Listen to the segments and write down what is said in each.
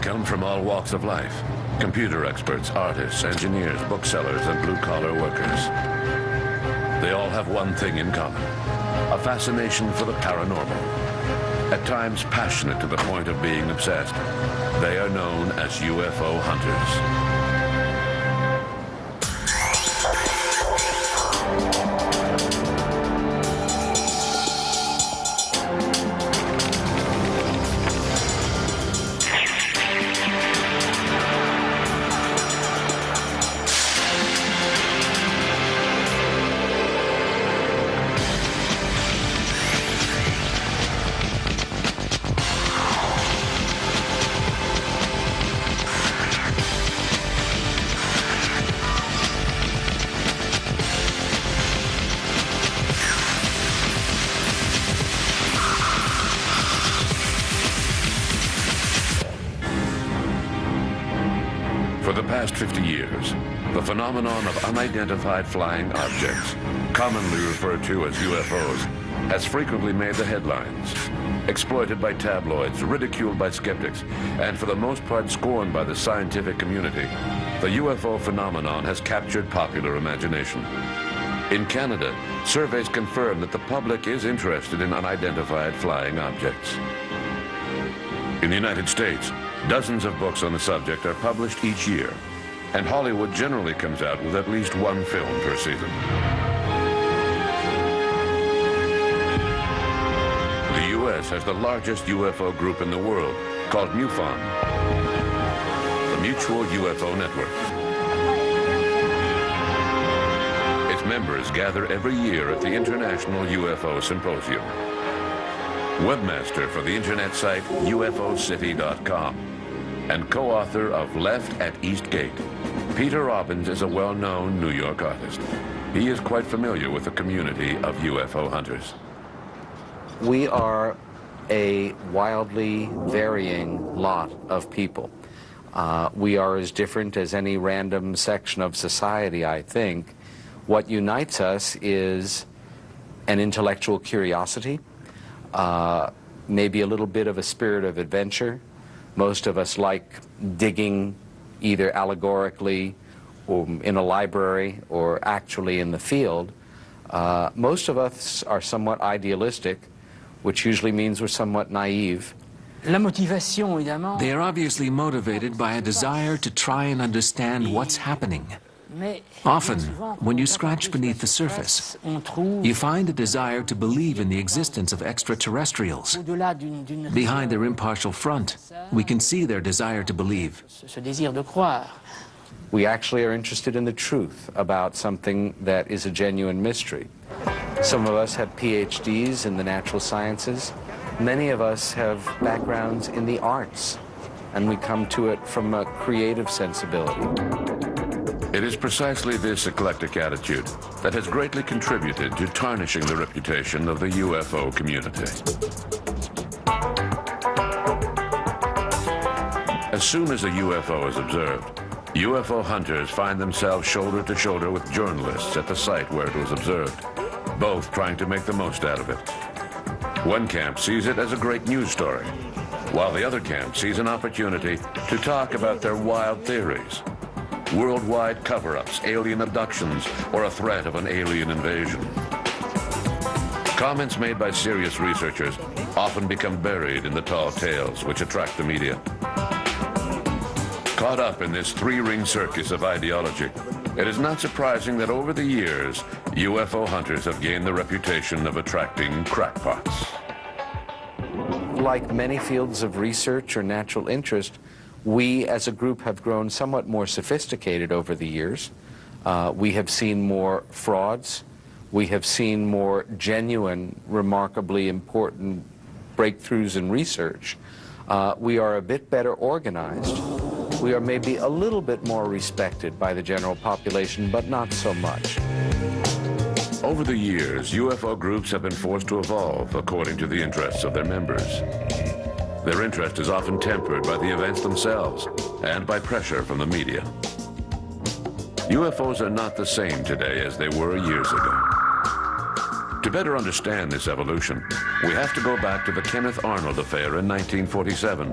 come from all walks of life. Computer experts, artists, engineers, booksellers, and blue-collar workers. They all have one thing in common: a fascination for the paranormal. At times passionate to the point of being obsessed, they are known as UFO hunters. For the past 50 years, the phenomenon of unidentified flying objects, commonly referred to as UFOs, has frequently made the headlines. Exploited by tabloids, ridiculed by skeptics, and for the most part scorned by the scientific community, the UFO phenomenon has captured popular imagination. In Canada, surveys confirm that the public is interested in unidentified flying objects. In the United States, dozens of books on the subject are published each year, and Hollywood generally comes out with at least one film per season. The U.S. has the largest UFO group in the world, called MUFON, the Mutual UFO Network. Its members gather every year at the International UFO Symposium. Webmaster for the internet site UFOcity.com and co-author of Left at East Gate, Peter Robbins is a well-known New York artist. He is quite familiar with the community of UFO hunters. We are a wildly varying lot of people. We are as different as any random section of society, I think. What unites us is an intellectual curiosity, maybe a little bit of a spirit of adventure. Most of us like digging either allegorically or in a library or actually in the field. Most of us are somewhat idealistic, which usually means we're somewhat naive. They are obviously motivated by a desire to try and understand what's happening. Often, when you scratch beneath the surface, you find a desire to believe in the existence of extraterrestrials. Behind their impartial front, we can see their desire to believe. We actually are interested in the truth about something that is a genuine mystery. Some of us have PhDs in the natural sciences. Many of us have backgrounds in the arts, and we come to it from a creative sensibility. It is precisely this eclectic attitude that has greatly contributed to tarnishing the reputation of the UFO community. As soon as a UFO is observed, UFO hunters find themselves shoulder to shoulder with journalists at the site where it was observed, both trying to make the most out of it. One camp sees it as a great news story, while the other camp sees an opportunity to talk about their wild theories. Worldwide cover-ups, alien abductions, or a threat of an alien invasion. Comments made by serious researchers often become buried in the tall tales which attract the media. Caught up in this three-ring circus of ideology, it is not surprising that over the years, UFO hunters have gained the reputation of attracting crackpots. Like many fields of research or natural interest, we as a group have grown somewhat more sophisticated over the years. We have seen more frauds. We have seen more genuine, remarkably important breakthroughs in research. We are a bit better organized. We are maybe a little bit more respected by the general population, but not so much. Over the years, UFO groups have been forced to evolve according to the interests of their members. Their interest is often tempered by the events themselves and by pressure from the media. UFOs are not the same today as they were years ago. To better understand this evolution, we have to go back to the Kenneth Arnold affair in 1947,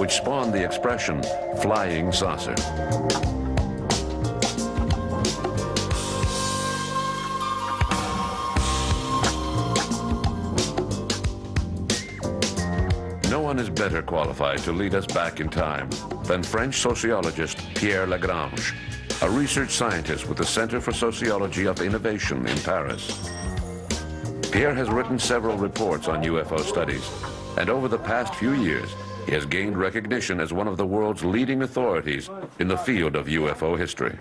which spawned the expression, flying saucer. No one is better qualified to lead us back in time than French sociologist Pierre Lagrange, a research scientist with the Center for Sociology of Innovation in Paris. Pierre has written several reports on UFO studies, and over the past few years, he has gained recognition as one of the world's leading authorities in the field of UFO history.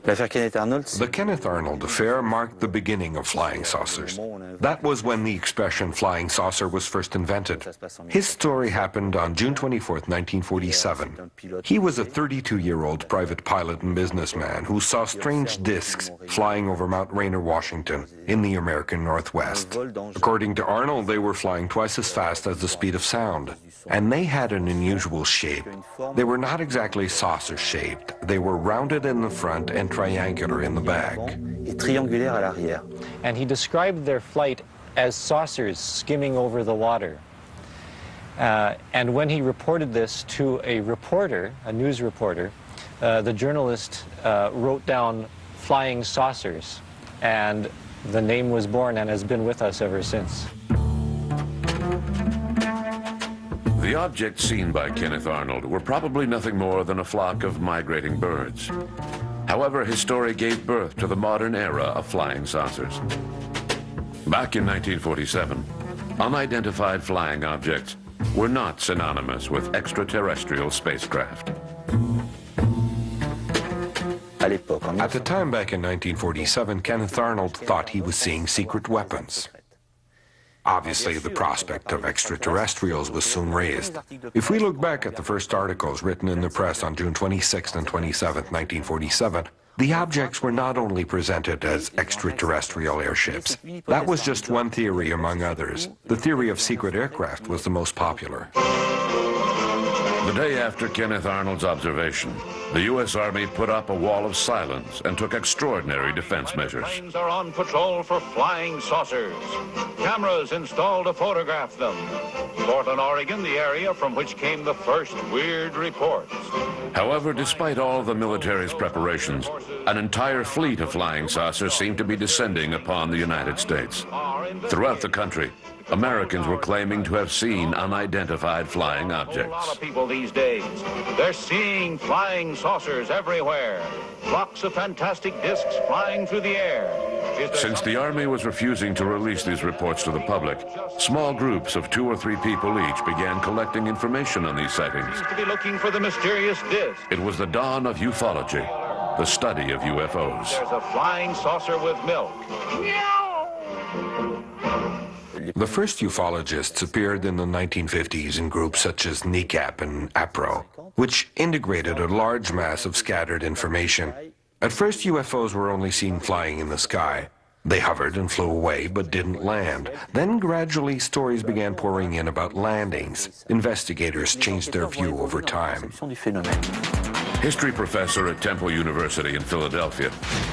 The Kenneth Arnold affair marked the beginning of flying saucers. That was when the expression flying saucer was first invented. His story happened on June 24, 1947. He was a 32-year-old private pilot and businessman who saw strange discs flying over Mount Rainier, Washington, in the American Northwest. According to Arnold, they were flying twice as fast as the speed of sound, and they had an unusual shape. They were not exactly saucer-shaped. They were rounded in the front and triangular in the back. And he described their flight as saucers skimming over the water. And when he reported this to a reporter, a news reporter, the journalist wrote down flying saucers, and the name was born and has been with us ever since. The objects seen by Kenneth Arnold were probably nothing more than a flock of migrating birds. However, his story gave birth to the modern era of flying saucers. Back in 1947, unidentified flying objects were not synonymous with extraterrestrial spacecraft. At the time back in 1947, Kenneth Arnold thought he was seeing secret weapons. Obviously, the prospect of extraterrestrials was soon raised. If we look back at the first articles written in the press on June 26 and 27, 1947, the objects were not only presented as extraterrestrial airships. That was just one theory among others. The theory of secret aircraft was the most popular. The day after Kenneth Arnold's observation, the U.S. Army put up a wall of silence and took extraordinary defense measures. Planes are on patrol for flying saucers. Cameras installed to photograph them. Portland, Oregon, the area from which came the first weird reports. However, despite all the military's preparations, an entire fleet of flying saucers seemed to be descending upon the United States. Throughout the country, Americans were claiming to have seen unidentified flying objects. A lot of people these days, they're seeing flying saucers everywhere. Flocks of fantastic discs flying through the air. Since the Army was refusing to release these reports to the public, small groups of 2 or 3 people each began collecting information on these sightings. To be looking for the mysterious disc. It was the dawn of ufology, the study of UFOs. There's a flying saucer with milk. The first ufologists appeared in the 1950s in groups such as NECAP and APRO, which integrated a large mass of scattered information. At first, UFOs were only seen flying in the sky. They hovered and flew away, but didn't land. Then gradually, stories began pouring in about landings. Investigators changed their view over time. History professor at Temple University in Philadelphia,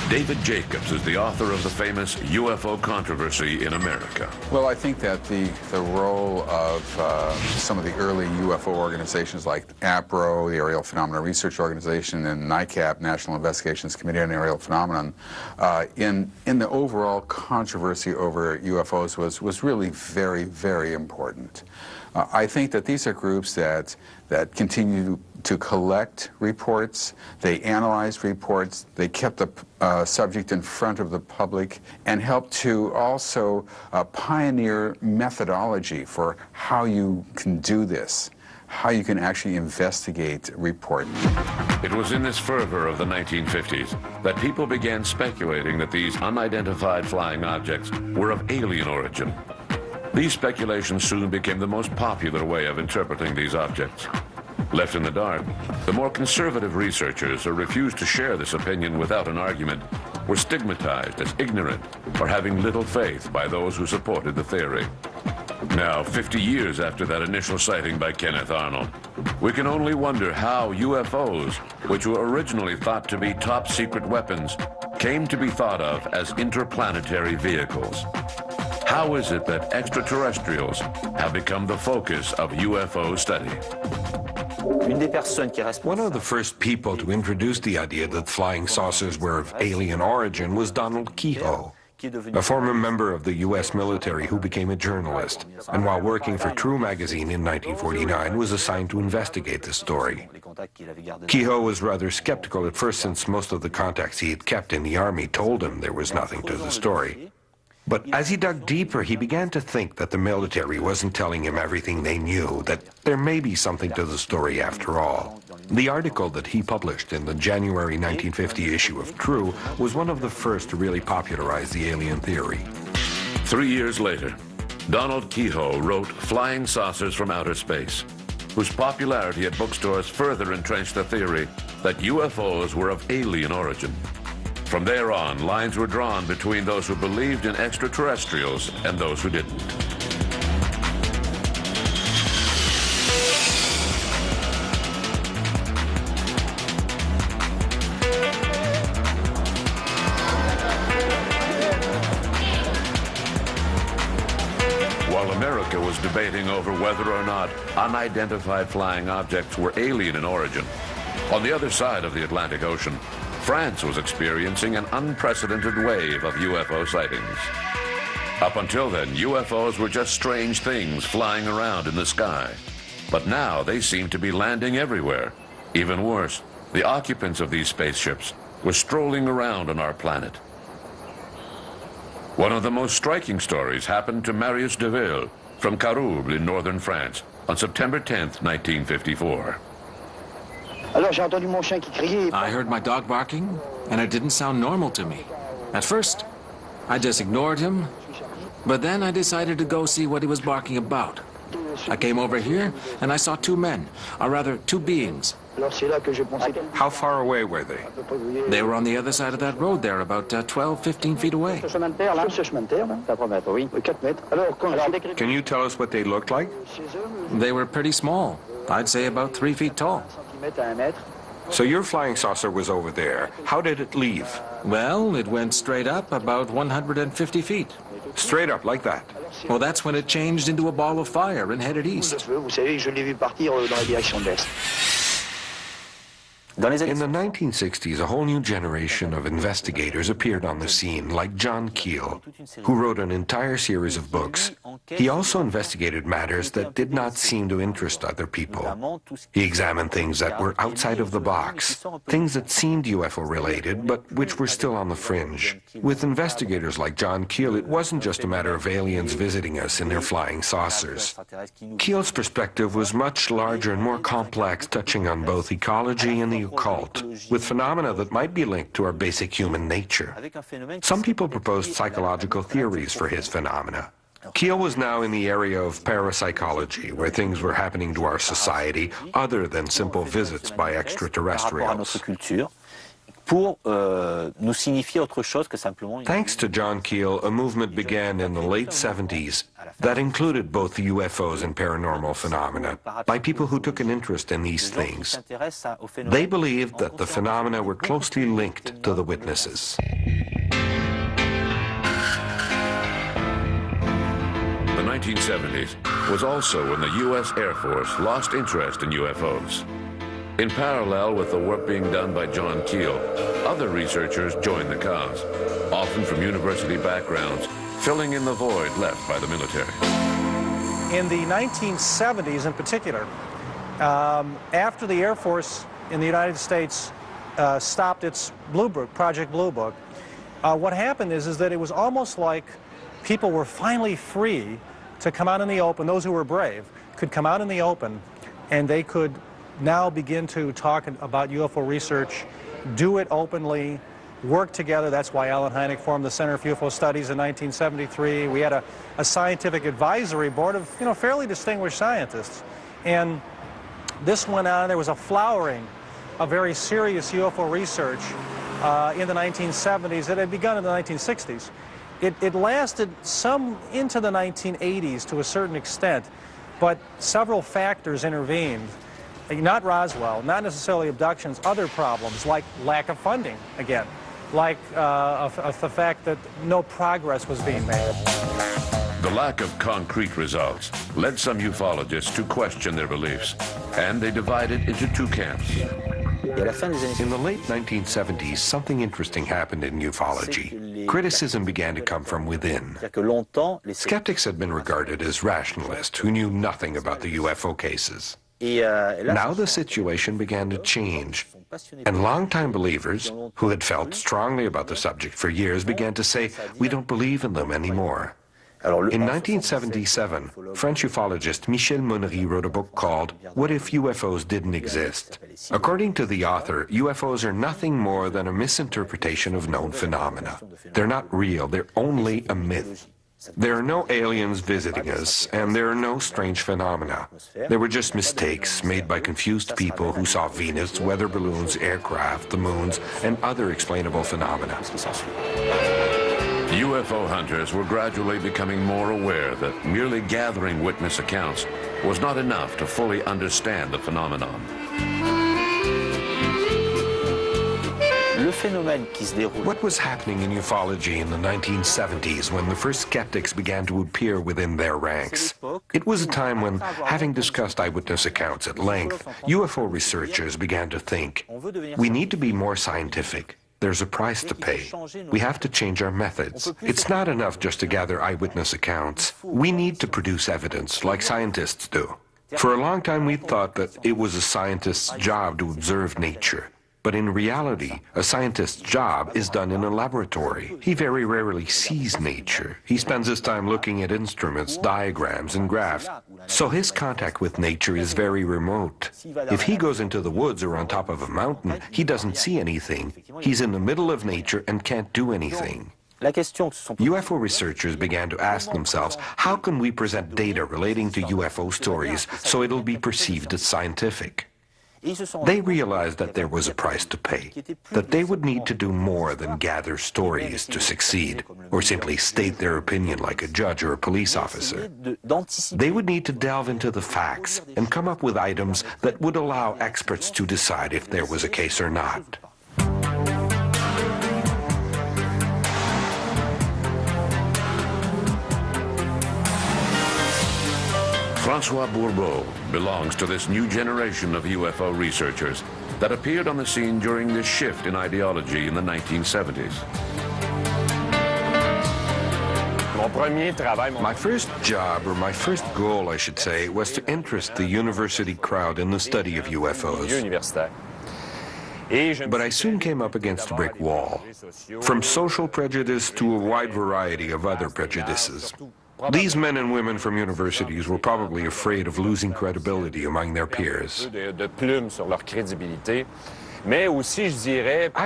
David Jacobs is the author of the famous UFO controversy in America. Well, I think that the role of some of the early UFO organizations like APRO, the Aerial Phenomena Research Organization, and NICAP, National Investigations Committee on Aerial Phenomenon, in the overall controversy over UFOs was really very, very important. I think that these are groups that continue to collect reports, they analyzed reports, they kept the subject in front of the public, and helped to also pioneer methodology for how you can do this, how you can actually investigate reports. It was in this fervor of the 1950s that people began speculating that these unidentified flying objects were of alien origin. These speculations soon became the most popular way of interpreting these objects. Left in the dark, the more conservative researchers who refused to share this opinion without an argument were stigmatized as ignorant or having little faith by those who supported the theory. Now, 50 years after that initial sighting by Kenneth Arnold, we can only wonder how UFOs, which were originally thought to be top secret weapons, came to be thought of as interplanetary vehicles. How is it that extraterrestrials have become the focus of UFO study? One of the first people to introduce the idea that flying saucers were of alien origin was Donald Keyhoe, a former member of the U.S. military who became a journalist, and while working for True magazine in 1949 was assigned to investigate the story. Keyhoe was rather skeptical at first, since most of the contacts he had kept in the Army told him there was nothing to the story. But as he dug deeper, he began to think that the military wasn't telling him everything they knew, that there may be something to the story after all. The article that he published in the January 1950 issue of True was one of the first to really popularize the alien theory. 3 years later, Donald Keyhoe wrote Flying Saucers from Outer Space, whose popularity at bookstores further entrenched the theory that UFOs were of alien origin. From there on, lines were drawn between those who believed in extraterrestrials and those who didn't. While America was debating over whether or not unidentified flying objects were alien in origin, on the other side of the Atlantic Ocean, France was experiencing an unprecedented wave of UFO sightings. Up until then, UFOs were just strange things flying around in the sky. But now they seem to be landing everywhere. Even worse, the occupants of these spaceships were strolling around on our planet. One of the most striking stories happened to Marius Deville from Carouble in northern France on September 10th, 1954. I heard my dog barking, and it didn't sound normal to me. At first, I just ignored him, but then I decided to go see what he was barking about. I came over here, and I saw two men, or rather, two beings. How far away were they? They were on the other side of that road there, about 12, 15 feet away. Can you tell us what they looked like? They were pretty small. I'd say about 3 feet tall. So your flying saucer was over there. How did it leave? Well, it went straight up about 150 feet. Straight up, like that? Well, that's when it changed into a ball of fire and headed east. In the 1960s, a whole new generation of investigators appeared on the scene, like John Keel, who wrote an entire series of books. He also investigated matters that did not seem to interest other people. He examined things that were outside of the box, things that seemed UFO-related, but which were still on the fringe. With investigators like John Keel, it wasn't just a matter of aliens visiting us in their flying saucers. Keel's perspective was much larger and more complex, touching on both ecology and the occult, with phenomena that might be linked to our basic human nature. Some people proposed psychological theories for his phenomena. Keel was now in the area of parapsychology, where things were happening to our society other than simple visits by extraterrestrials. Thanks to John Keel, a movement began in the late 70s that included both the UFOs and paranormal phenomena by people who took an interest in these things. They believed that the phenomena were closely linked to the witnesses. The 1970s was also when the U.S. Air Force lost interest in UFOs. In parallel with the work being done by John Keel, other researchers joined the cause, often from university backgrounds, filling in the void left by the military. In the 1970s in particular, after the Air Force in the United States stopped its Blue Book, Project Blue Book, what happened is that it was almost like people were finally free to come out in the open. Those who were brave could come out in the open, and they could now begin to talk about UFO research, do it openly, work together. That's why Alan Hynek formed the Center for UFO Studies in 1973. We had a scientific advisory board of fairly distinguished scientists. And this went on. There was a flowering of very serious UFO research in the 1970s that had begun in the 1960s. It lasted some into the 1980s to a certain extent, but several factors intervened. Not Roswell, not necessarily abductions, other problems like lack of funding, again. like of the fact that no progress was being made. The lack of concrete results led some ufologists to question their beliefs, and they divided into two camps. In the late 1970s, something interesting happened in ufology. Criticism began to come from within. Skeptics had been regarded as rationalists who knew nothing about the UFO cases. Now the situation began to change, and longtime believers who had felt strongly about the subject for years began to say, we don't believe in them anymore. In 1977, French ufologist Michel Monnery wrote a book called What If UFOs Didn't Exist? According to the author, UFOs are nothing more than a misinterpretation of known phenomena. They're not real, they're only a myth. There are no aliens visiting us, and there are no strange phenomena. They were just mistakes made by confused people who saw Venus, weather balloons, aircraft, the moons, and other explainable phenomena. UFO hunters were gradually becoming more aware that merely gathering witness accounts was not enough to fully understand the phenomenon. What was happening in ufology in the 1970s when the first skeptics began to appear within their ranks? It was a time when, having discussed eyewitness accounts at length, UFO researchers began to think, we need to be more scientific. There's a price to pay. We have to change our methods. It's not enough just to gather eyewitness accounts. We need to produce evidence like scientists do. For a long time we thought that it was a scientist's job to observe nature. But in reality, a scientist's job is done in a laboratory. He very rarely sees nature. He spends his time looking at instruments, diagrams, and graphs. So his contact with nature is very remote. If he goes into the woods or on top of a mountain, he doesn't see anything. He's in the middle of nature and can't do anything. UFO researchers began to ask themselves, how can we present data relating to UFO stories so it'll be perceived as scientific? They realized that there was a price to pay, that they would need to do more than gather stories to succeed, or simply state their opinion like a judge or a police officer. They would need to delve into the facts and come up with items that would allow experts to decide if there was a case or not. Francois Bourbeau belongs to this new generation of UFO researchers that appeared on the scene during this shift in ideology in the 1970s. My first job, or my first goal, I should say, was to interest the university crowd in the study of UFOs. But I soon came up against a brick wall, from social prejudice to a wide variety of other prejudices. These men and women from universities were probably afraid of losing credibility among their peers. I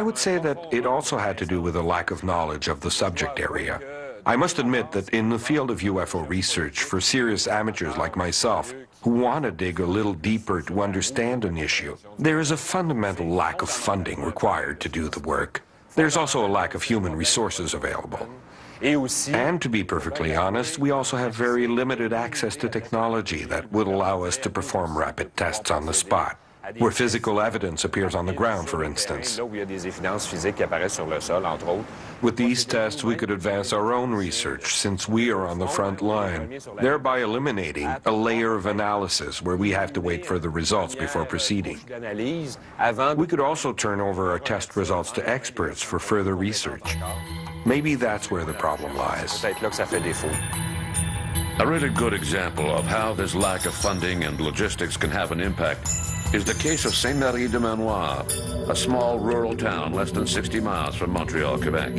would say that it also had to do with a lack of knowledge of the subject area. I must admit that in the field of UFO research, for serious amateurs like myself, who want to dig a little deeper to understand an issue, there is a fundamental lack of funding required to do the work. There's also a lack of human resources available. And to be perfectly honest, we also have very limited access to technology that would allow us to perform rapid tests on the spot, where physical evidence appears on the ground, for instance. With these tests, we could advance our own research, since we are on the front line, thereby eliminating a layer of analysis where we have to wait for the results before proceeding. We could also turn over our test results to experts for further research. Maybe that's where the problem lies. A really good example of how this lack of funding and logistics can have an impact is the case of Saint-Marie-de-Manoir, a small rural town less than 60 miles from Montreal, Quebec.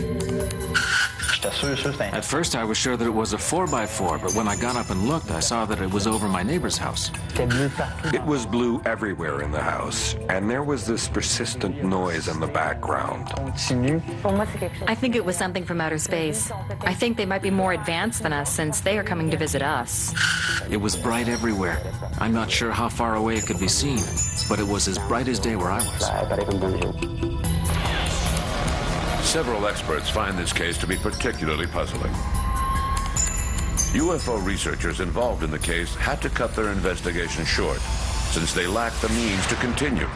At first I was sure that it was a 4x4, but when I got up and looked, I saw that it was over my neighbor's house. It was blue everywhere in the house, and there was this persistent noise in the background. I think it was something from outer space. I think they might be more advanced than us since they are coming to visit us. It was bright everywhere. I'm not sure how far away it could be seen, but it was as bright as day where I was. Several experts find this case to be particularly puzzling. UFO researchers involved in the case had to cut their investigation short, since they lacked the means to continue.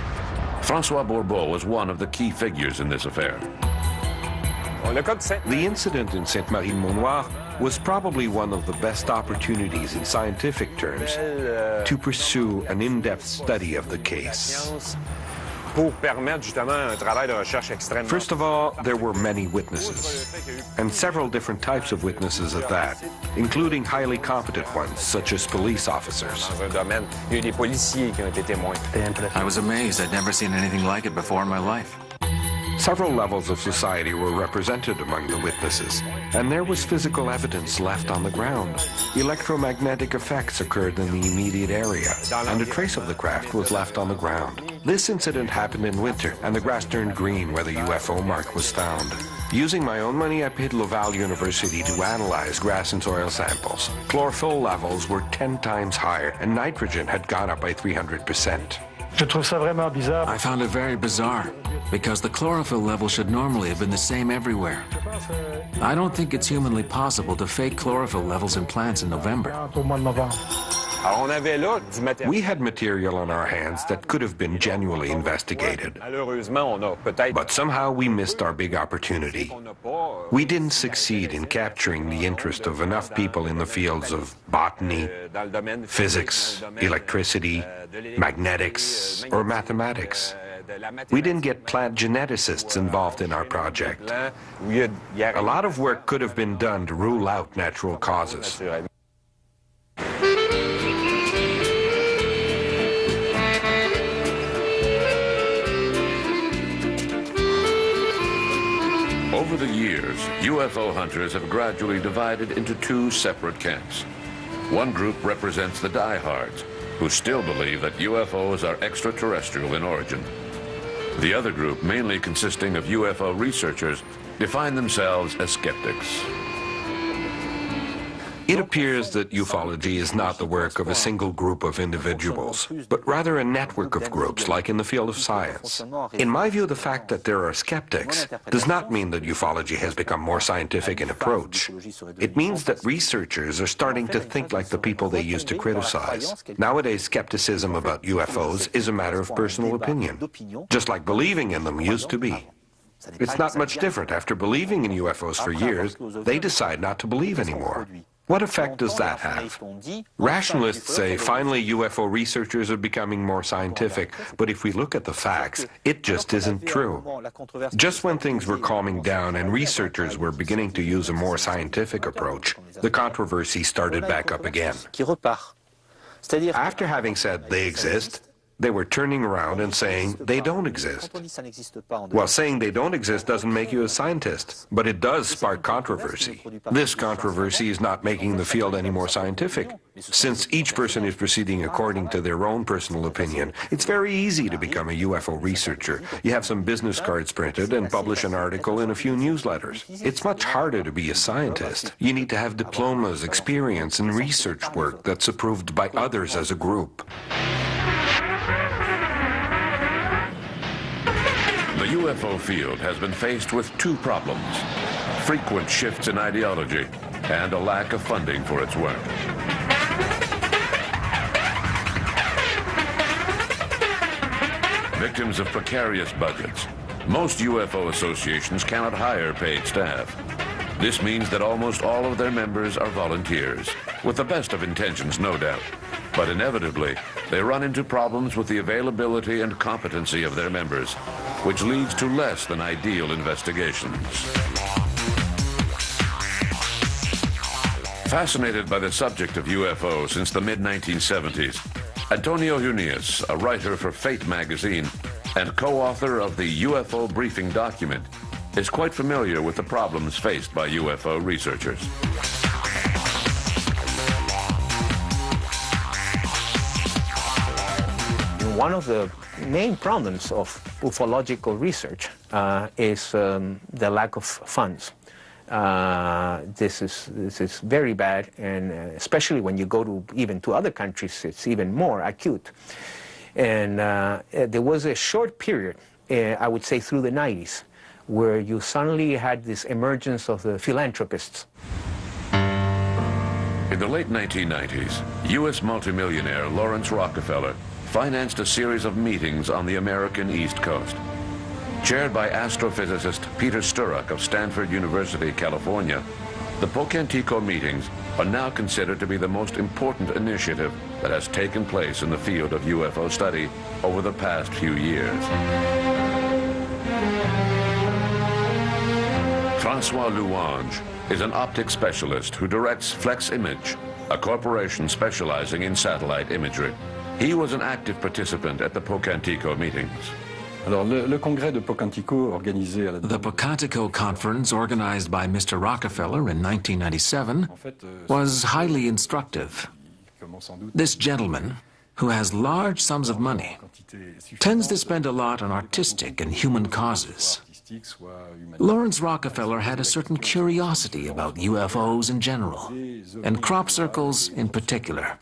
Francois Bourbeau was one of the key figures in this affair. The incident in Sainte-Marie-de-Mont-Noir was probably one of the best opportunities in scientific terms to pursue an in-depth study of the case. First of all, there were many witnesses, and several different types of witnesses at that, including highly competent ones, such as police officers. I was amazed. I'd never seen anything like it before in my life. Several levels of society were represented among the witnesses, and there was physical evidence left on the ground. Electromagnetic effects occurred in the immediate area, and a trace of the craft was left on the ground. This incident happened in winter, and the grass turned green where the UFO mark was found. Using my own money, I paid Laval University to analyze grass and soil samples. Chlorophyll levels were 10 times higher, and nitrogen had gone up by 300%. I found it very bizarre, because the chlorophyll level should normally have been the same everywhere. I don't think it's humanly possible to fake chlorophyll levels in plants in November. We had material on our hands that could have been genuinely investigated. But somehow we missed our big opportunity. We didn't succeed in capturing the interest of enough people in the fields of botany, physics, electricity, magnetics, or mathematics. We didn't get plant geneticists involved in our project. A lot of work could have been done to rule out natural causes. Over the years, UFO hunters have gradually divided into two separate camps. One group represents the diehards, who still believe that UFOs are extraterrestrial in origin. The other group, mainly consisting of UFO researchers, define themselves as skeptics. It appears that ufology is not the work of a single group of individuals, but rather a network of groups, like in the field of science. In my view, the fact that there are skeptics does not mean that ufology has become more scientific in approach. It means that researchers are starting to think like the people they used to criticize. Nowadays, skepticism about UFOs is a matter of personal opinion, just like believing in them used to be. It's not much different. After believing in UFOs for years, they decide not to believe anymore. What effect does that have? Rationalists say finally UFO researchers are becoming more scientific, but if we look at the facts, it just isn't true. Just when things were calming down and researchers were beginning to use a more scientific approach, the controversy started back up again. After having said they exist, they were turning around and saying they don't exist. Well, saying they don't exist doesn't make you a scientist, but it does spark controversy. This controversy is not making the field any more scientific. Since each person is proceeding according to their own personal opinion, it's very easy to become a UFO researcher. You have some business cards printed and publish an article in a few newsletters. It's much harder to be a scientist. You need to have diplomas, experience, and research work that's approved by others as a group. The UFO field has been faced with two problems: frequent shifts in ideology and a lack of funding for its work. Victims of precarious budgets, most UFO associations cannot hire paid staff. This means that almost all of their members are volunteers, with the best of intentions, no doubt. But inevitably, they run into problems with the availability and competency of their members, which leads to less than ideal investigations. Fascinated by the subject of UFO since the mid-1970s, Antonio Junius, a writer for Fate magazine and co-author of the UFO briefing document, is quite familiar with the problems faced by UFO researchers. One of the main problems of ufological research is the lack of funds. This is very bad, and especially when you go to even to other countries, it's even more acute. And there was a short period, I would say through the 90s, where you suddenly had this emergence of the philanthropists. In the late 1990s, U.S. multimillionaire Lawrence Rockefeller financed a series of meetings on the American East Coast. Chaired by astrophysicist Peter Sturrock of Stanford University, California, the Pocantico meetings are now considered to be the most important initiative that has taken place in the field of UFO study over the past few years. Francois Louange is an optics specialist who directs Flex Image, a corporation specializing in satellite imagery. He was an active participant at the Pocantico meetings. The Pocantico conference, organized by Mr. Rockefeller in 1997, was highly instructive. This gentleman, who has large sums of money, tends to spend a lot on artistic and human causes. Lawrence Rockefeller had a certain curiosity about UFOs in general, and crop circles in particular.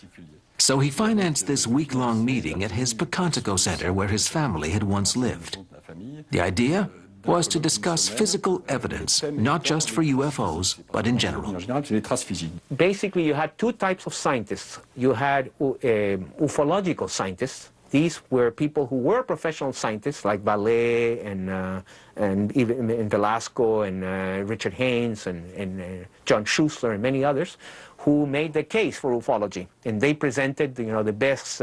So he financed this week-long meeting at his Pocantico Center where his family had once lived. The idea was to discuss physical evidence, not just for UFOs, but in general. Basically, you had two types of scientists. You had ufological scientists. These were people who were professional scientists, like Vallée and even in Velasco and Richard Haynes and John Schussler and many others, who made the case for ufology. And they presented, the best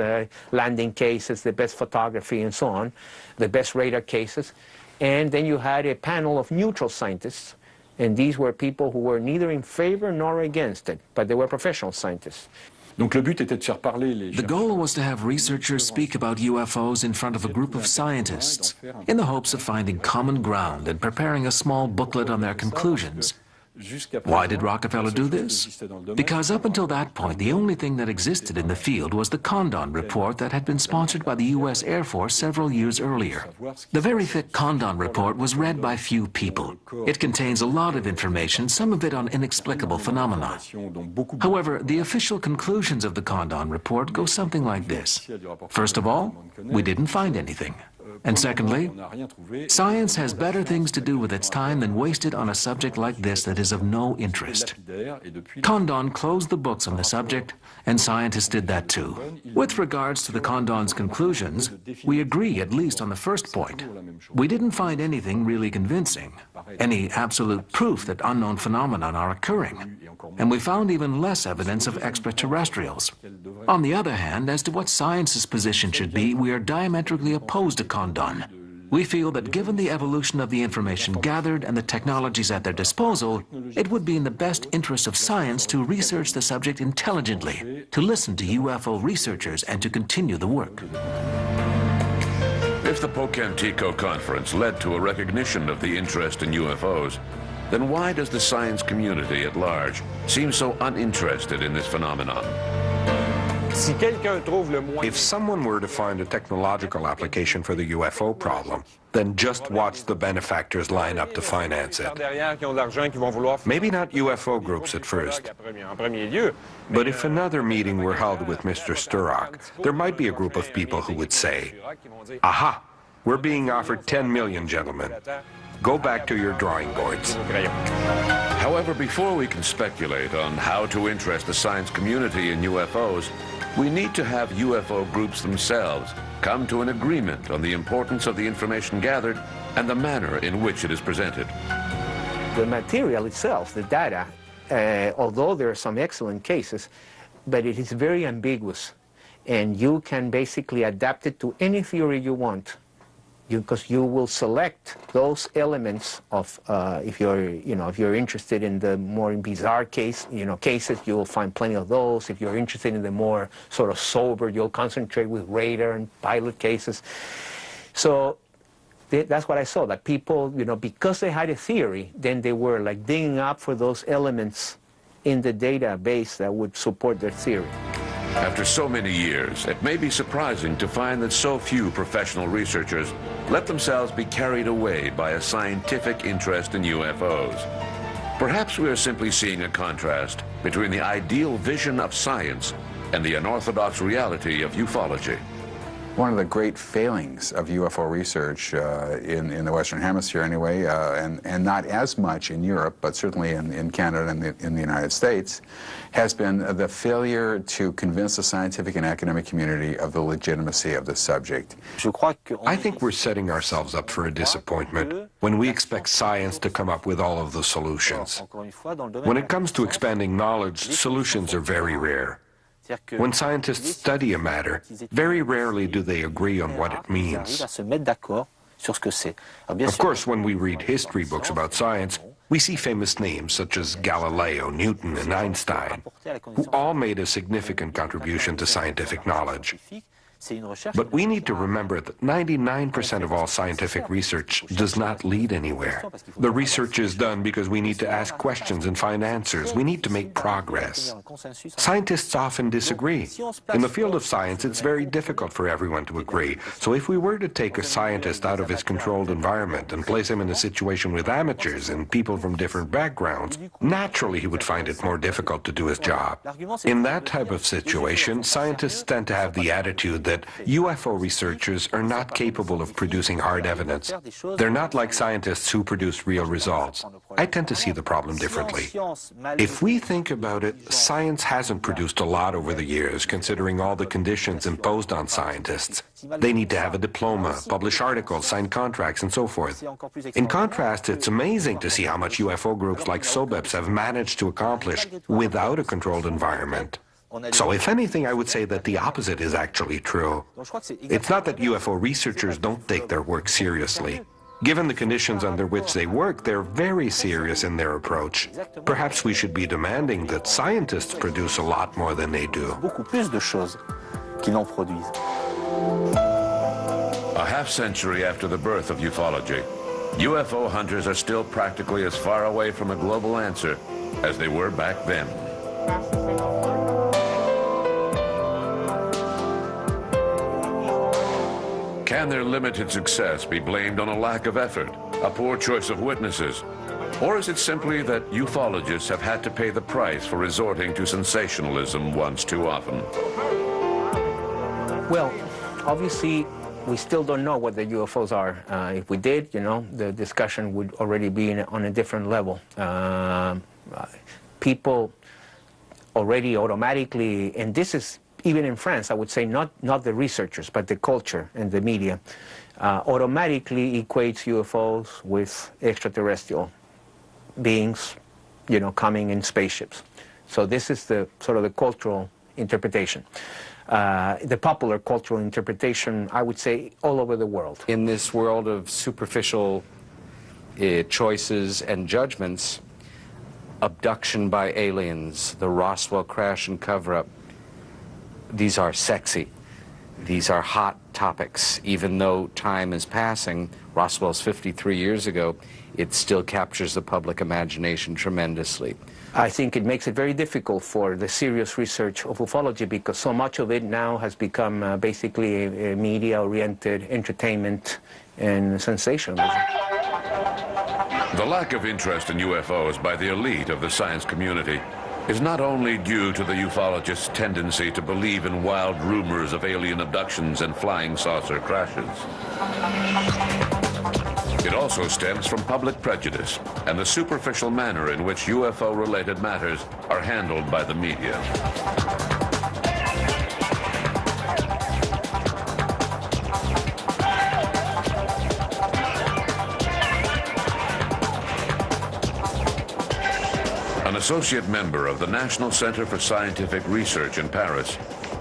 landing cases, the best photography and so on, the best radar cases. And then you had a panel of neutral scientists, and these were people who were neither in favor nor against it, but they were professional scientists. The goal was to have researchers speak about UFOs in front of a group of scientists in the hopes of finding common ground and preparing a small booklet on their conclusions. Why did Rockefeller do this? Because up until that point, the only thing that existed in the field was the Condon report that had been sponsored by the U.S. Air Force several years earlier. The very thick Condon report was read by few people. It contains a lot of information, some of it on inexplicable phenomena. However, the official conclusions of the Condon report go something like this. First of all, we didn't find anything. And secondly, science has better things to do with its time than waste it on a subject like this that is of no interest. Condon closed the books on the subject, and scientists did that too. With regards to the Condon's conclusions, we agree at least on the first point. We didn't find anything really convincing, any absolute proof that unknown phenomena are occurring. And we found even less evidence of extraterrestrials. On the other hand, as to what science's position should be, we are diametrically opposed to Condon. We feel that given the evolution of the information gathered and the technologies at their disposal, it would be in the best interest of science to research the subject intelligently, to listen to UFO researchers, and to continue the work. If the Pocantico conference led to a recognition of the interest in UFOs, then why does the science community at large seem so uninterested in this phenomenon? If someone were to find a technological application for the UFO problem, then just watch the benefactors line up to finance it. Maybe not UFO groups at first, but if another meeting were held with Mr. Sturrock, there might be a group of people who would say, "Aha, we're being offered 10 million, gentlemen. Go back to your drawing boards." However, before we can speculate on how to interest the science community in UFOs, we need to have UFO groups themselves come to an agreement on the importance of the information gathered and the manner in which it is presented. The material itself, the data, although there are some excellent cases, but it is very ambiguous, and you can basically adapt it to any theory you want. Because you will select those elements of, if you're interested in the more bizarre cases, you will find plenty of those. If you're interested in the more sort of sober, you'll concentrate with radar and pilot cases. So that's what I saw, that people, because they had a theory, then they were like digging up for those elements in the database that would support their theory. After so many years, it may be surprising to find that so few professional researchers let themselves be carried away by a scientific interest in UFOs. Perhaps we are simply seeing a contrast between the ideal vision of science and the unorthodox reality of ufology. One of the great failings of UFO research in the Western Hemisphere anyway, and not as much in Europe, but certainly in Canada and in the United States, has been the failure to convince the scientific and academic community of the legitimacy of the subject. I think we're setting ourselves up for a disappointment when we expect science to come up with all of the solutions. When it comes to expanding knowledge, solutions are very rare. When scientists study a matter, very rarely do they agree on what it means. Of course, when we read history books about science, we see famous names such as Galileo, Newton, and Einstein, who all made a significant contribution to scientific knowledge. But we need to remember that 99% of all scientific research does not lead anywhere. The research is done because we need to ask questions and find answers. We need to make progress. Scientists often disagree. In the field of science, it's very difficult for everyone to agree. So if we were to take a scientist out of his controlled environment and place him in a situation with amateurs and people from different backgrounds, naturally he would find it more difficult to do his job. In that type of situation, scientists tend to have the attitude that UFO researchers are not capable of producing hard evidence. They're not like scientists who produce real results. I tend to see the problem differently. If we think about it, science hasn't produced a lot over the years, considering all the conditions imposed on scientists. They need to have a diploma, publish articles, sign contracts, and so forth. In contrast, it's amazing to see how much UFO groups like SOBEPS have managed to accomplish without a controlled environment. So if anything, I would say that the opposite is actually true. It's not that UFO researchers don't take their work seriously. Given the conditions under which they work, they're very serious in their approach. Perhaps we should be demanding that scientists produce a lot more than they do. A half-century after the birth of ufology, UFO hunters are still practically as far away from a global answer as they were back then. Can their limited success be blamed on a lack of effort, a poor choice of witnesses? Or is it simply that ufologists have had to pay the price for resorting to sensationalism once too often? Well, obviously, we still don't know what the UFOs are. If we did, the discussion would already be on a different level. People already automatically, and this is even in France, I would say not the researchers, but the culture and the media, automatically equates UFOs with extraterrestrial beings, coming in spaceships. So this is the sort of the cultural interpretation. The popular cultural interpretation, I would say, all over the world. In this world of superficial choices and judgments, abduction by aliens, the Roswell crash and cover-up, these are sexy. These are hot topics. Even though time is passing, Roswell's 53 years ago, it still captures the public imagination tremendously. I think it makes it very difficult for the serious research of ufology because so much of it now has become basically a media-oriented entertainment and sensationalism. The lack of interest in UFOs by the elite of the science community is not only due to the ufologists' tendency to believe in wild rumors of alien abductions and flying saucer crashes. It also stems from public prejudice and the superficial manner in which UFO-related matters are handled by the media. An associate member of the National Center for Scientific Research in Paris,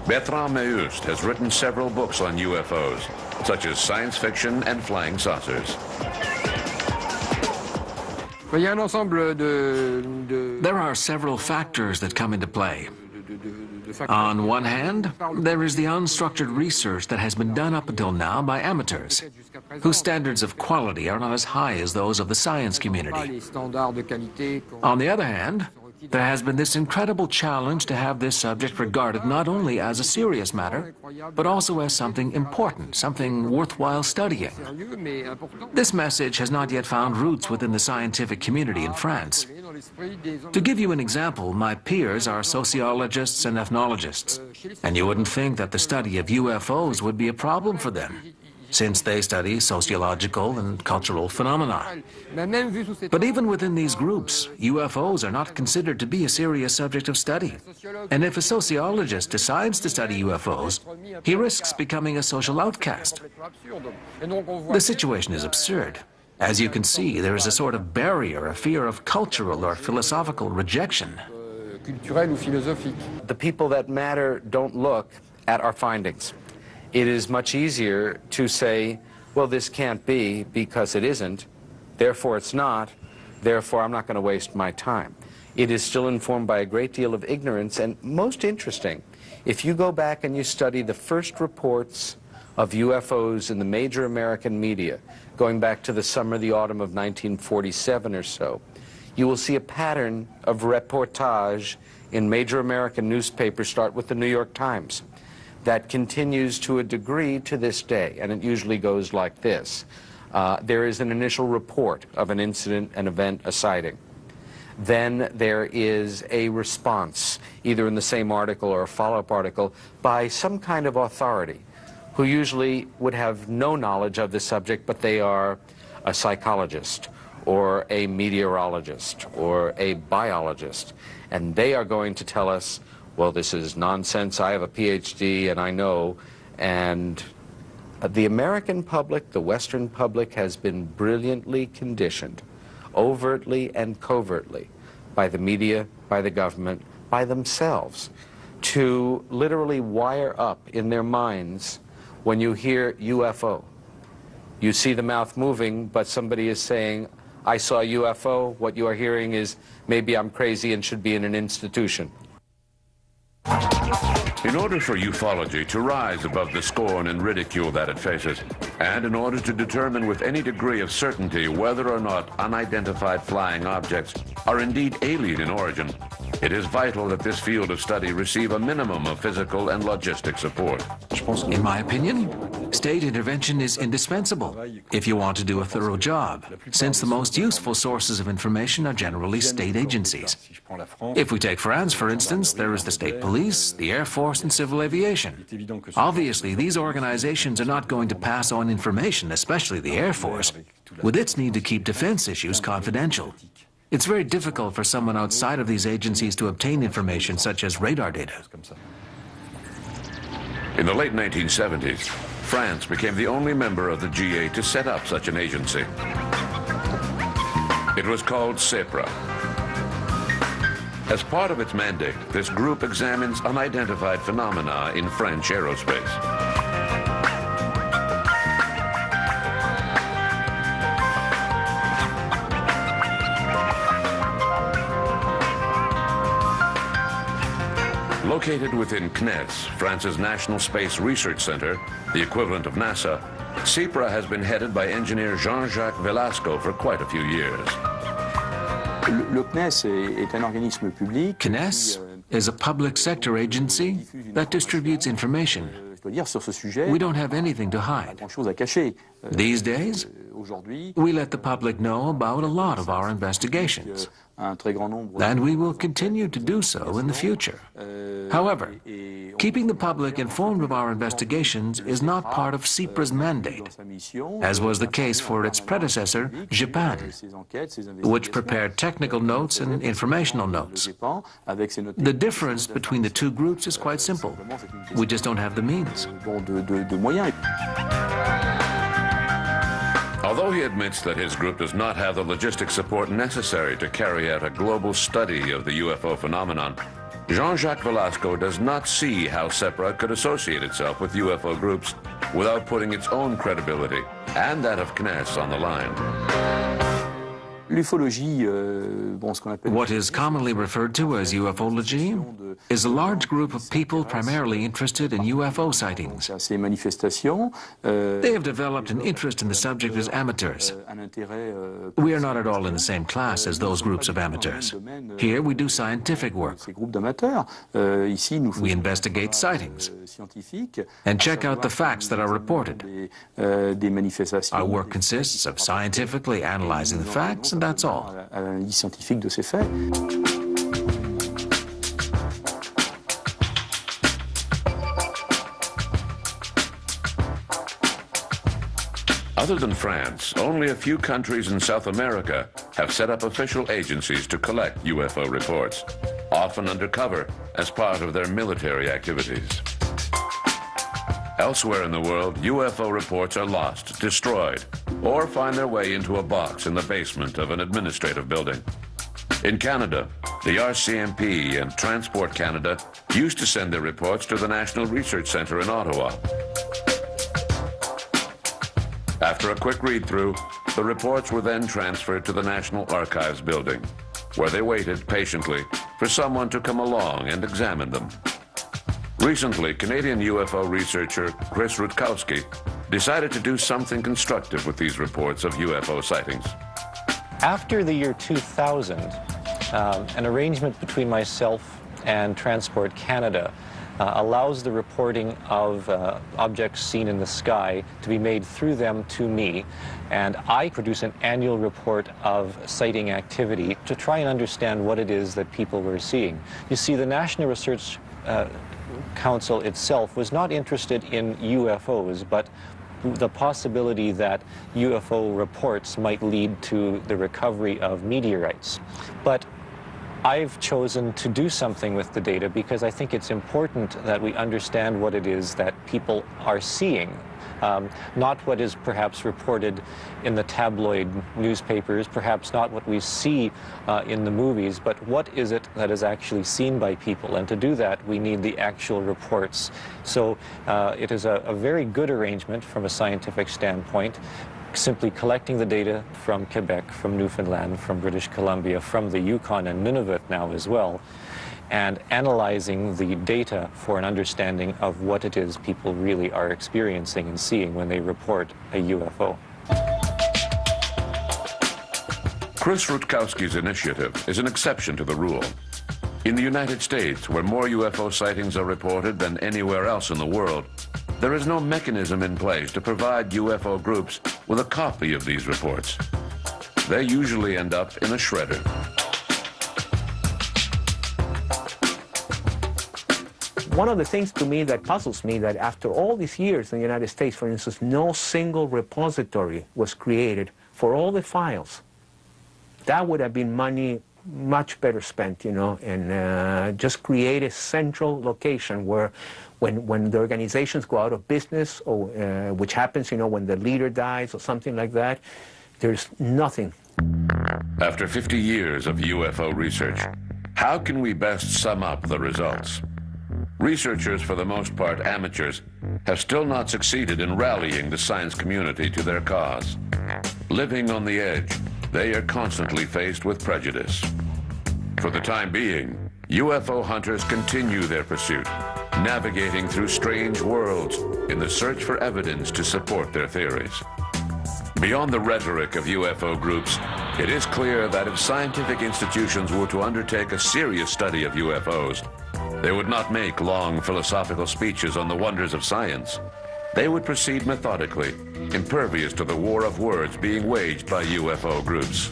Bertrand Meust has written several books on UFOs, such as science fiction and flying saucers. There are several factors that come into play. On one hand, there is the unstructured research that has been done up until now by amateurs, whose standards of quality are not as high as those of the science community. On the other hand, there has been this incredible challenge to have this subject regarded not only as a serious matter, but also as something important, something worthwhile studying. This message has not yet found roots within the scientific community in France. To give you an example, my peers are sociologists and ethnologists, and you wouldn't think that the study of UFOs would be a problem for them, since they study sociological and cultural phenomena. But even within these groups, UFOs are not considered to be a serious subject of study. And if a sociologist decides to study UFOs, he risks becoming a social outcast. The situation is absurd. As you can see, there is a sort of barrier, a fear of cultural or philosophical rejection. The people that matter don't look at our findings. It is much easier to say, well, this can't be because it isn't, therefore it's not, therefore I'm not going to waste my time. It is still informed by a great deal of ignorance, and most interesting, if you go back and you study the first reports of UFOs in the major American media, going back to the summer, the autumn of 1947 or so, you will see a pattern of reportage in major American newspapers, start with the New York Times, that continues to a degree to this day, and it usually goes like this. There is an initial report of an incident, an event, a sighting. Then there is a response, either in the same article or a follow-up article, by some kind of authority, who usually would have no knowledge of the subject, but they are a psychologist or a meteorologist or a biologist, and they are going to tell us, well, this is nonsense, I have a PhD and I know, and the American public, the Western public, has been brilliantly conditioned, overtly and covertly, by the media, by the government, by themselves, to literally wire up in their minds when you hear UFO. You see the mouth moving, but somebody is saying, I saw a UFO. What you are hearing is, maybe I'm crazy and should be in an institution. In order for ufology to rise above the scorn and ridicule that it faces, and in order to determine with any degree of certainty whether or not unidentified flying objects are indeed alien in origin, it is vital that this field of study receive a minimum of physical and logistic support. In my opinion, state intervention is indispensable if you want to do a thorough job, since the most useful sources of information are generally state agencies. If we take France, for instance, there is the state police, the Air Force, and civil aviation. Obviously, these organizations are not going to pass on information, especially the Air Force, with its need to keep defense issues confidential. It's very difficult for someone outside of these agencies to obtain information such as radar data. In the late 1970s, France became the only member of the G8 to set up such an agency. It was called CEPRA. As part of its mandate, this group examines unidentified phenomena in French aerospace. Located within CNES, France's National Space Research Center, the equivalent of NASA, CEPRA has been headed by engineer Jean-Jacques Velasco for quite a few years. CNES is a public sector agency that distributes information. We don't have anything to hide. These days, we let the public know about a lot of our investigations, and we will continue to do so in the future. However, keeping the public informed of our investigations is not part of CEPRA's mandate, as was the case for its predecessor, Japan, which prepared technical notes and informational notes. The difference between the two groups is quite simple. We just don't have the means. Although he admits that his group does not have the logistic support necessary to carry out a global study of the UFO phenomenon, Jean-Jacques Velasco does not see how CEPRA could associate itself with UFO groups without putting its own credibility and that of CNES on the line. What is commonly referred to as ufology is a large group of people primarily interested in UFO sightings. They have developed an interest in the subject as amateurs. We are not at all in the same class as those groups of amateurs. Here we do scientific work. We investigate sightings and check out the facts that are reported. Our work consists of scientifically analyzing the facts, and that's all. Other than France, only a few countries in South America have set up official agencies to collect UFO reports, often undercover as part of their military activities. Elsewhere in the world, UFO reports are lost, destroyed, or find their way into a box in the basement of an administrative building. In Canada, the RCMP and Transport Canada used to send their reports to the National Research Centre in Ottawa. After a quick read-through, the reports were then transferred to the National Archives building, where they waited patiently for someone to come along and examine them. Recently, Canadian UFO researcher Chris Rutkowski decided to do something constructive with these reports of UFO sightings. After the year 2000, an arrangement between myself and Transport Canada allows the reporting of objects seen in the sky to be made through them to me, and I produce an annual report of sighting activity to try and understand what it is that people were seeing. You see, the National Research Council itself was not interested in UFOs, but the possibility that UFO reports might lead to the recovery of meteorites. But I've chosen to do something with the data because I think it's important that we understand what it is that people are seeing. Not what is perhaps reported in the tabloid newspapers, perhaps not what we see in the movies, but what is it that is actually seen by people. And to do that, we need the actual reports. So it is a very good arrangement from a scientific standpoint, simply collecting the data from Quebec, from Newfoundland, from British Columbia, from the Yukon and Nunavut now as well, and analyzing the data for an understanding of what it is people really are experiencing and seeing when they report a UFO. Chris Rutkowski's initiative is an exception to the rule. In the United States, where more UFO sightings are reported than anywhere else in the world, there is no mechanism in place to provide UFO groups with a copy of these reports. They usually end up in a shredder. One of the things to me that puzzles me that after all these years in the United States, for instance, no single repository was created for all the files. That would have been money much better spent, you know, and just create a central location where when the organizations go out of business, or which happens, you know, when the leader dies or something like that, there's nothing. After 50 years of UFO research, how can we best sum up the results? Researchers, for the most part amateurs, have still not succeeded in rallying the science community to their cause. Living on the edge, they are constantly faced with prejudice. For the time being, UFO hunters continue their pursuit, navigating through strange worlds in the search for evidence to support their theories. Beyond the rhetoric of UFO groups, it is clear that if scientific institutions were to undertake a serious study of UFOs, they would not make long philosophical speeches on the wonders of science. They would proceed methodically, impervious to the war of words being waged by UFO groups.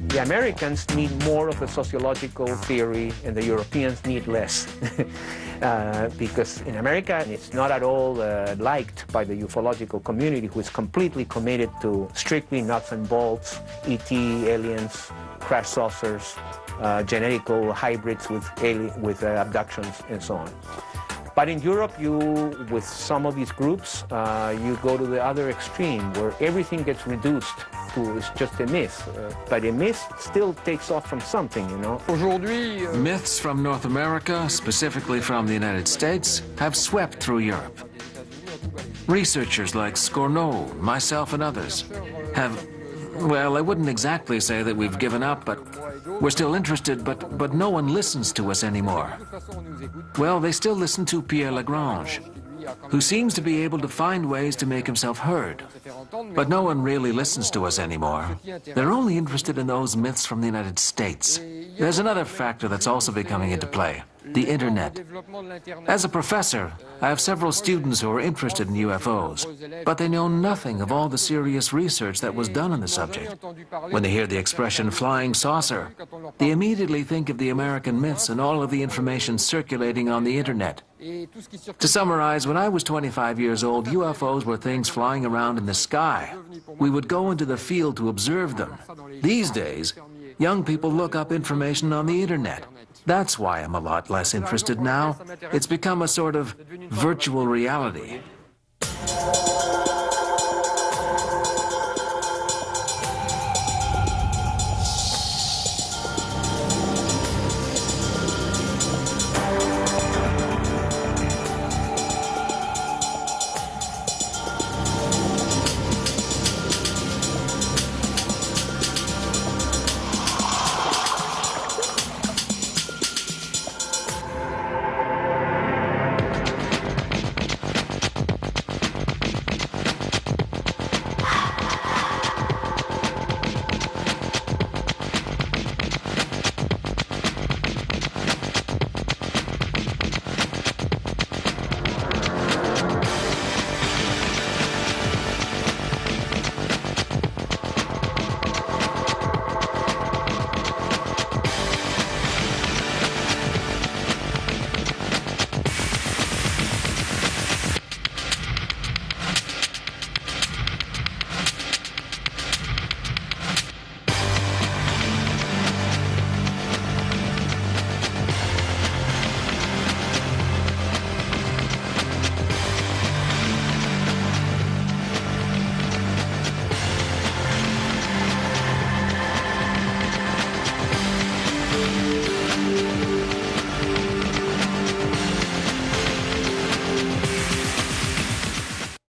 The Americans need more of the sociological theory, and the Europeans need less. Because in America, it's not at all liked by the ufological community, who is completely committed to strictly nuts and bolts, ET, aliens, crash saucers, genetical hybrids with abductions, and so on. But in Europe, with some of these groups, you go to the other extreme, where everything gets reduced to it's just a myth. But a myth still takes off from something, you know. Myths from North America, specifically from the United States, have swept through Europe. Researchers like Scorno, myself, and others have Well, I wouldn't exactly say that we've given up, but we're still interested, but no one listens to us anymore. Well, they still listen to Pierre Lagrange, who seems to be able to find ways to make himself heard. But no one really listens to us anymore. They're only interested in those myths from the United States. There's another factor that's also becoming into play: the Internet. As a professor, I have several students who are interested in UFOs, but they know nothing of all the serious research that was done on the subject. When they hear the expression flying saucer, they immediately think of the American myths and all of the information circulating on the Internet. To summarize, when I was 25 years old, UFOs were things flying around in the sky. We would go into the field to observe them. These days, young people look up information on the Internet. That's why I'm a lot less interested now. It's become a sort of virtual reality.